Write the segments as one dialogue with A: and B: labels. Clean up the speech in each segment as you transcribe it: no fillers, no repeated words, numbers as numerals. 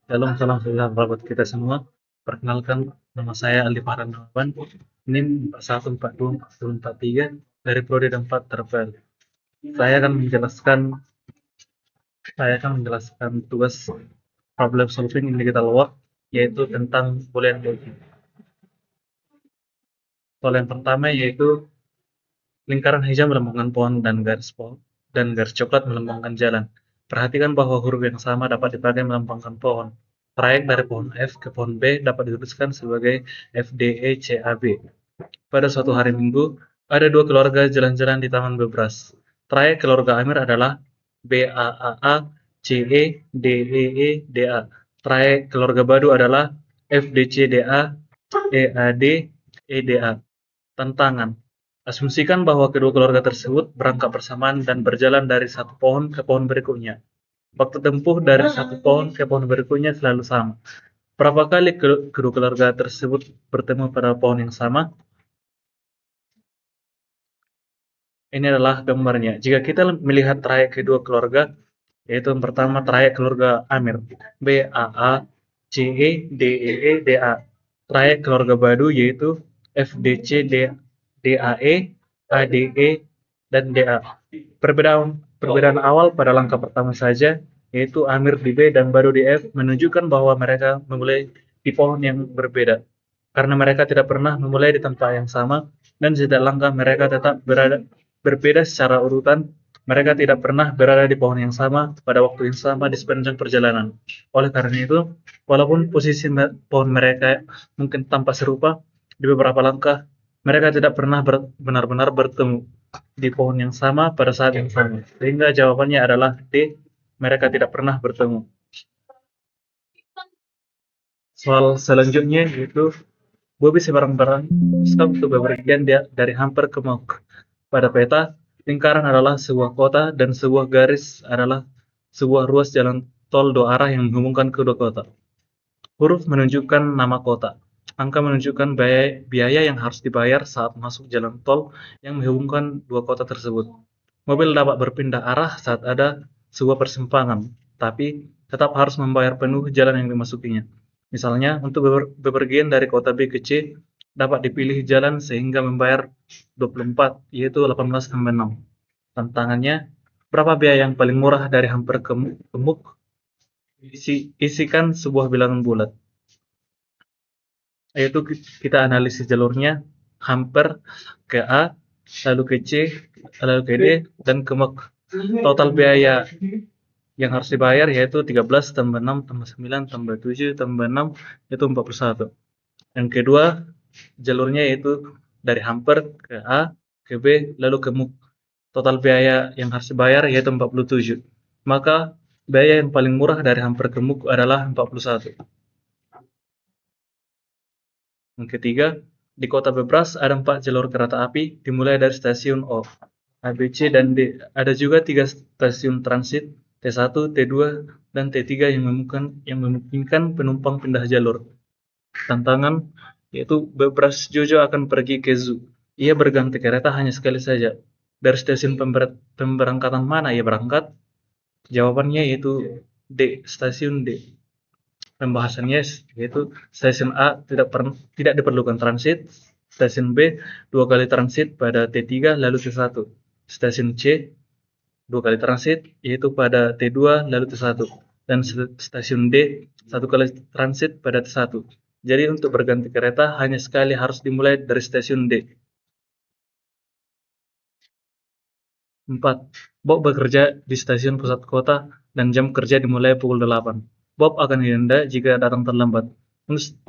A: Salam sahabat kita semua. Perkenalkan, nama saya Aldi Farhan Rahman, NIM 41424043 dari Prodi 4 Terpel. Saya akan menjelaskan saya akan menjelaskan tugas problem solving in digital work, yaitu tentang Boolean logic. Soal yang pertama yaitu lingkaran hijau melambangkan pohon dan garis coklat melambangkan jalan. Perhatikan bahwa huruf yang sama dapat dipakai melambangkan pohon. Trayek dari pohon F ke pohon B dapat dituliskan sebagai FDECAB. Pada suatu hari Minggu, ada dua keluarga jalan-jalan di Taman Bebras. Trayek keluarga Amir adalah BAAA CE DEE DA. Trayek keluarga Badu adalah FDCDA EAD EDA. Tantangan: asumsikan bahwa kedua keluarga tersebut berangkat bersamaan dan berjalan dari satu pohon ke pohon berikutnya. Waktu tempuh dari satu pohon ke pohon berikutnya selalu sama. Berapa kali kedua keluarga tersebut bertemu pada pohon yang sama? Ini adalah gambarnya. Jika kita melihat trayek kedua keluarga, yaitu yang pertama trayek keluarga Amir, BAA CE DEE DA. Trayek keluarga Badu yaitu FDC DAE ADE dan DA. Perbedaan awal pada langkah pertama saja, yaitu Amir di B dan Badu di F, menunjukkan bahwa mereka memulai di pohon yang berbeda. Karena mereka tidak pernah memulai di tempat yang sama, dan setiap langkah mereka tetap berbeda secara urutan. Mereka tidak pernah berada di pohon yang sama pada waktu yang sama di sepanjang perjalanan. Oleh karena itu, walaupun posisi pohon mereka mungkin tampak serupa, di beberapa langkah mereka tidak pernah benar-benar bertemu di pohon yang sama pada saat yang sama. Sehingga jawabannya adalah D, mereka tidak pernah bertemu. Soal selanjutnya yaitu Bobby sebarang-barang stop untuk bepergian dari Hamper ke Mauk. Pada peta, lingkaran adalah sebuah kota dan sebuah garis adalah sebuah ruas jalan tol dua arah yang menghubungkan kedua kota. Huruf menunjukkan nama kota. Angka menunjukkan biaya yang harus dibayar saat masuk jalan tol yang menghubungkan dua kota tersebut. Mobil dapat berpindah arah saat ada sebuah persimpangan, tapi tetap harus membayar penuh jalan yang dimasukinya. Misalnya, untuk bepergian dari kota B ke C, dapat dipilih jalan sehingga membayar 24, yaitu 18 tambah 6. Tantangannya, berapa biaya yang paling murah dari Hamper ke Muk? Isikan sebuah bilangan bulat. Yaitu kita analisis jalurnya, Hamper ke A, lalu ke C, lalu ke D, dan ke Muk. Total biaya yang harus dibayar yaitu 13 tambah 6 tambah 9 tambah 7 tambah 6 yaitu 41. Yang kedua, jalurnya yaitu dari Hamper ke A, ke B, lalu ke Muk. Total biaya yang harus dibayar yaitu 47. Maka biaya yang paling murah dari Hamper ke Muk adalah 41. Yang ketiga, di kota Bebras ada 4 jalur kereta api dimulai dari stasiun O, A, B, C, dan D. Ada juga 3 stasiun transit, T1, T2, dan T3 yang memungkinkan penumpang pindah jalur. Tantangan yaitu Bebras Jojo akan pergi ke zoo. Ia berganti kereta hanya sekali saja. Dari stasiun pemberangkatan mana ia berangkat? Jawabannya yaitu D, stasiun D. Pembahasannya yaitu stasiun A tidak diperlukan transit, stasiun B 2 kali transit pada T3 lalu T1, stasiun C 2 kali transit yaitu pada T2 lalu T1, dan stasiun D 1 kali transit pada T1. Jadi untuk berganti kereta hanya sekali harus dimulai dari stasiun D. 4. Bob bekerja di stasiun pusat kota dan jam kerja dimulai pukul 8. Bob akan didenda jika datang terlambat.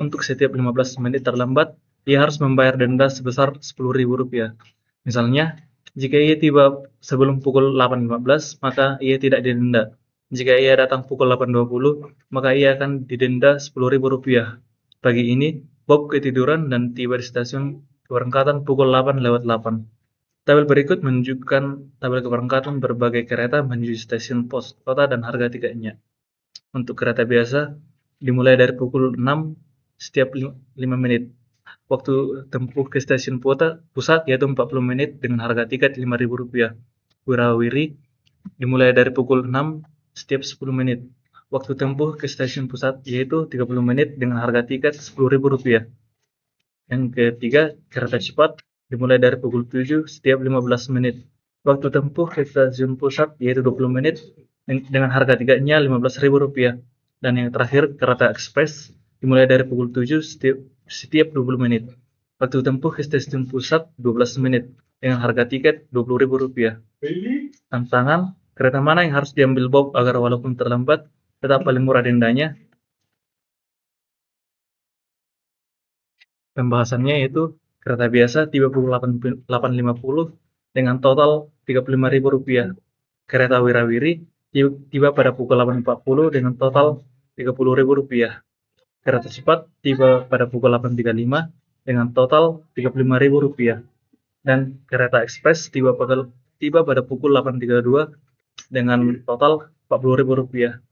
A: Untuk setiap 15 menit terlambat, ia harus membayar denda sebesar Rp10.000. Misalnya, jika ia tiba sebelum pukul 8.15, maka ia tidak didenda. Jika ia datang pukul 8.20, maka ia akan didenda Rp10.000. Pagi ini, Bob ketiduran dan tiba di stasiun keberangkatan pukul 8:08. Tabel berikut menunjukkan tabel keberangkatan berbagai kereta menuju stasiun pos kota dan harga tiketnya. Untuk kereta biasa, dimulai dari pukul 6 setiap 5 menit. Waktu tempuh ke stasiun pusat yaitu 40 menit dengan harga tiket Rp5.000. Wirawiri dimulai dari pukul 6 setiap 10 menit. Waktu tempuh ke stasiun pusat yaitu 30 menit dengan harga tiket Rp10.000. Yang ketiga, kereta cepat dimulai dari pukul 7 setiap 15 menit. Waktu tempuh ke stasiun pusat yaitu 20 menit dengan harga tiketnya Rp15.000. Dan yang terakhir, kereta ekspres dimulai dari pukul 7 setiap 20 menit. Waktu tempuh ke stasiun pusat 12 menit dengan harga tiket Rp20.000. Tantangan, kereta mana yang harus diambil Bob agar walaupun terlambat tetap paling murah dendanya? Pembahasannya yaitu kereta biasa tiba pukul 8.50 dengan total Rp35.000. Kereta wirawiri tiba pada pukul 8.40 dengan total Rp30.000. Kereta cepat tiba pada pukul 8.35 dengan total Rp35.000. Dan kereta ekspres tiba pada pukul 8.32 dengan total Rp40.000.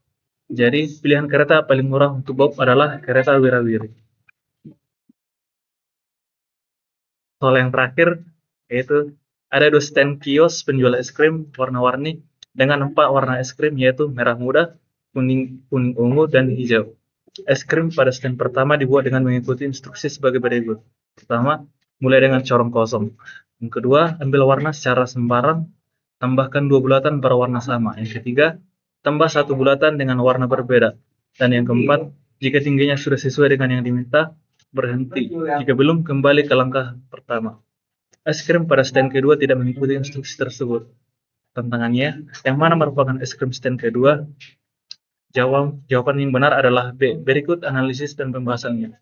A: Jadi pilihan kereta paling murah untuk Bob adalah kereta wirawiri. Soal yang terakhir yaitu ada 2 stand kios penjual es krim warna-warni dengan 4 warna es krim yaitu merah muda, kuning ungu, dan hijau. Es krim pada stand pertama dibuat dengan mengikuti instruksi sebagai berikut. Pertama, mulai dengan corong kosong. Yang kedua, ambil warna secara sembarang, tambahkan 2 bulatan berwarna sama. Yang ketiga, tambah 1 bulatan dengan warna berbeda. Dan yang keempat, jika tingginya sudah sesuai dengan yang diminta, berhenti. Jika belum, kembali ke langkah pertama. Es krim pada stand kedua tidak mengikuti instruksi tersebut. Tantangannya, yang mana merupakan es krim stand kedua? Jawaban yang benar adalah B. Berikut analisis dan pembahasannya.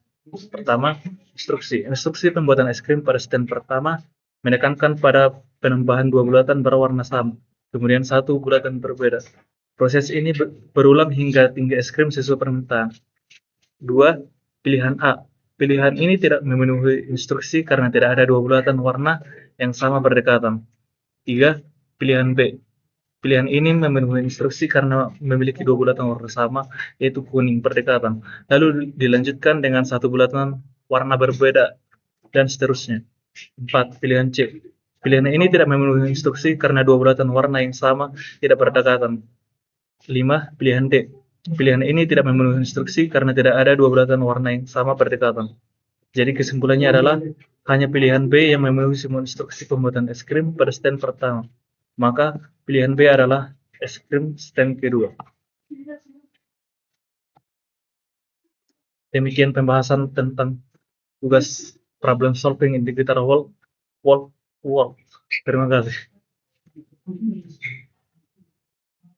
A: Pertama, instruksi. Instruksi pembuatan es krim pada stand pertama menekankan pada penambahan 2 bulatan berwarna sama, kemudian 1 bulatan berbeda. Proses ini berulang hingga tinggi es krim sesuai permintaan. 2. Pilihan A. Pilihan ini tidak memenuhi instruksi karena tidak ada 2 bulatan warna yang sama berdekatan. 3. Pilihan B. Pilihan ini memenuhi instruksi karena memiliki 2 bulatan warna sama, yaitu kuning berdekatan. Lalu dilanjutkan dengan 1 bulatan warna berbeda, dan seterusnya. 4. Pilihan C. Pilihan ini tidak memenuhi instruksi karena 2 bulatan warna yang sama tidak berdekatan. 5. Pilihan D. Pilihan ini tidak memenuhi instruksi karena tidak ada 2 bulatan warna yang sama berdekatan. Jadi kesimpulannya adalah hanya pilihan B yang memenuhi semua instruksi pembuatan es krim pada stand pertama. Maka pilihan B adalah es krim stand kedua. Demikian pembahasan tentang tugas problem solving in digital world. Terima kasih.